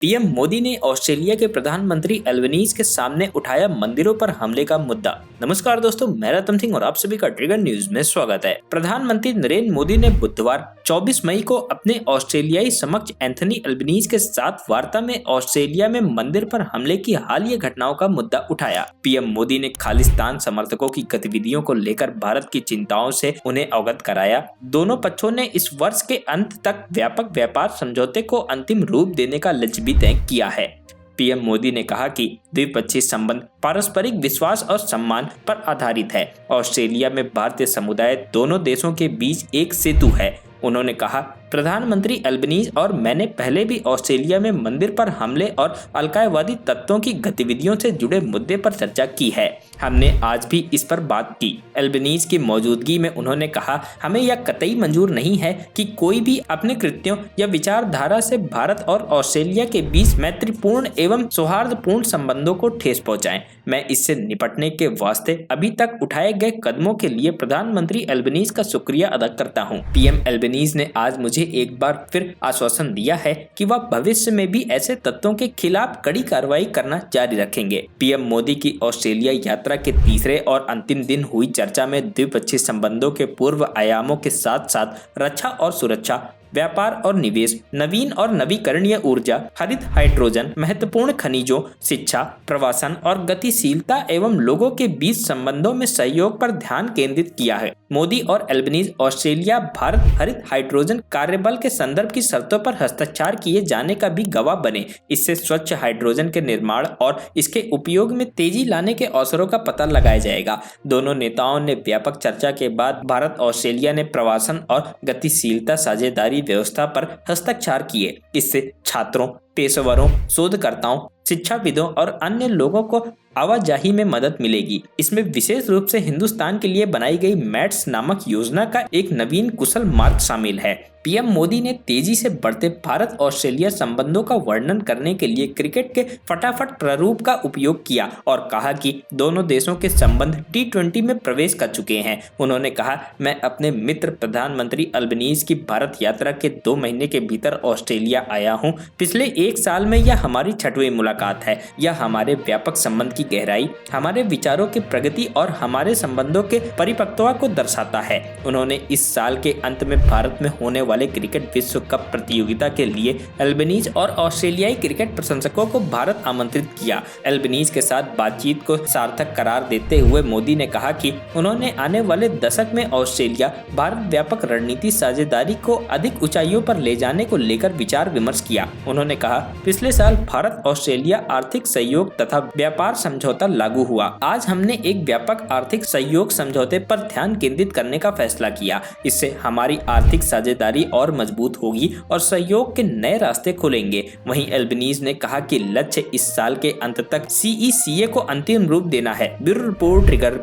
PM Modi ने Australia के प्रधानमंत्री एल्बनीज के सामने उठाया मंदिरों पर हमले का मुद्दा। नमस्कार दोस्तों, मैं रतन सिंह और आप सभी का ट्रिगर न्यूज में स्वागत है। प्रधानमंत्री नरेंद्र मोदी ने बुधवार 24 मई को अपने ऑस्ट्रेलियाई समकक्ष एंथनी एल्बनीज के साथ वार्ता में ऑस्ट्रेलिया में मंदिर पर हमले की हालिया घटनाओं का मुद्दा उठाया। पीएम मोदी ने खालिस्तान समर्थकों की गतिविधियों को लेकर भारत की चिंताओं से उन्हें अवगत कराया। दोनों पक्षों ने इस वर्ष के अंत तक व्यापक व्यापार समझौते को अंतिम रूप देने का लक्ष्य भी तय किया है। पीएम मोदी ने कहा कि द्विपक्षीय संबंध पारस्परिक विश्वास और सम्मान पर आधारित है। ऑस्ट्रेलिया में भारतीय समुदाय दोनों देशों के बीच एक सेतु है। उन्होंने कहा, प्रधानमंत्री एल्बनीज और मैंने पहले भी ऑस्ट्रेलिया में मंदिर पर हमले और अलगाववादी तत्वों की गतिविधियों से जुड़े मुद्दे पर चर्चा की है। हमने आज भी इस पर बात की। एल्बनीज की मौजूदगी में उन्होंने कहा, हमें यह कतई मंजूर नहीं है कि कोई भी अपने कृत्यों या विचारधारा से भारत और ऑस्ट्रेलिया के बीच मैत्रीपूर्ण एवं सौहार्दपूर्ण संबंधों को ठेस पहुंचाए। मैं इससे निपटने के वास्ते अभी तक उठाए गए कदमों के लिए प्रधानमंत्री एल्बनीज का शुक्रिया अदा करता हूँ। पीएम एल्बनीज ने आज मुझे एक बार फिर आश्वासन दिया है कि वह भविष्य में भी ऐसे तत्वों के खिलाफ कड़ी कार्रवाई करना जारी रखेंगे। पीएम मोदी की ऑस्ट्रेलिया यात्रा के तीसरे और अंतिम दिन हुई चर्चा में द्विपक्षीय संबंधों के पूर्व आयामों के साथ साथ रक्षा और सुरक्षा, व्यापार और निवेश, नवीन और नवीकरणीय ऊर्जा, हरित हाइड्रोजन, महत्वपूर्ण खनिजों, शिक्षा, प्रवासन और गतिशीलता एवं लोगों के बीच संबंधों में सहयोग पर ध्यान केंद्रित किया है। मोदी और एल्बनीज ऑस्ट्रेलिया भारत हरित हाइड्रोजन कार्यबल के संदर्भ की शर्तों पर हस्ताक्षर किए जाने का भी गवाह बने। इससे स्वच्छ हाइड्रोजन के निर्माण और इसके उपयोग में तेजी लाने के अवसरों का पता लगाया जाएगा। दोनों नेताओं ने व्यापक चर्चा के बाद भारत ऑस्ट्रेलिया ने प्रवासन और गतिशीलता साझेदारी व्यवस्था पर हस्ताक्षर किए। इससे छात्रों, पेशेवरों, शोधकर्ताओं, शिक्षाविदों और अन्य लोगों को आवाजाही में मदद मिलेगी। इसमें विशेष रूप से हिंदुस्तान के लिए बनाई गई मैट्स नामक योजना का एक नवीन कुशल मार्ग शामिल है। पीएम मोदी ने तेजी से बढ़ते भारत ऑस्ट्रेलिया संबंधों का वर्णन करने के लिए क्रिकेट के फटाफट प्रारूप का उपयोग किया और कहा कि दोनों देशों के संबंध T20 में प्रवेश कर चुके हैं। उन्होंने कहा, मैं अपने मित्र प्रधानमंत्री एल्बनीज की भारत यात्रा के 2 महीने के भीतर ऑस्ट्रेलिया आया हूं। पिछले 1 साल में यह हमारी 6वीं मुलाकात है। यह हमारे व्यापक संबंध की गहराई, हमारे विचारों की प्रगति और हमारे संबंधों के परिपक्वता को दर्शाता है। उन्होंने इस साल के अंत में भारत में होने वाले क्रिकेट विश्व कप प्रतियोगिता के लिए एल्बनीज और ऑस्ट्रेलियाई क्रिकेट प्रशंसकों को भारत आमंत्रित किया। एल्बनीज के साथ बातचीत को सार्थक करार देते हुए मोदी ने कहा कि उन्होंने आने वाले दशक में ऑस्ट्रेलिया भारत व्यापक रणनीति साझेदारी को अधिक ऊंचाइयों पर ले जाने को लेकर विचार विमर्श किया। उन्होंने कहा, पिछले साल भारत ऑस्ट्रेलिया आर्थिक सहयोग तथा व्यापार समझौता लागू हुआ। आज हमने एक व्यापक आर्थिक सहयोग समझौते पर ध्यान केंद्रित करने का फैसला किया। इससे हमारी आर्थिक साझेदारी और मजबूत होगी और सहयोग के नए रास्ते खुलेंगे। वहीं एल्बनीज ने कहा कि लक्ष्य इस साल के अंत तक CECA को अंतिम रूप देना है। Bureau report, trigger.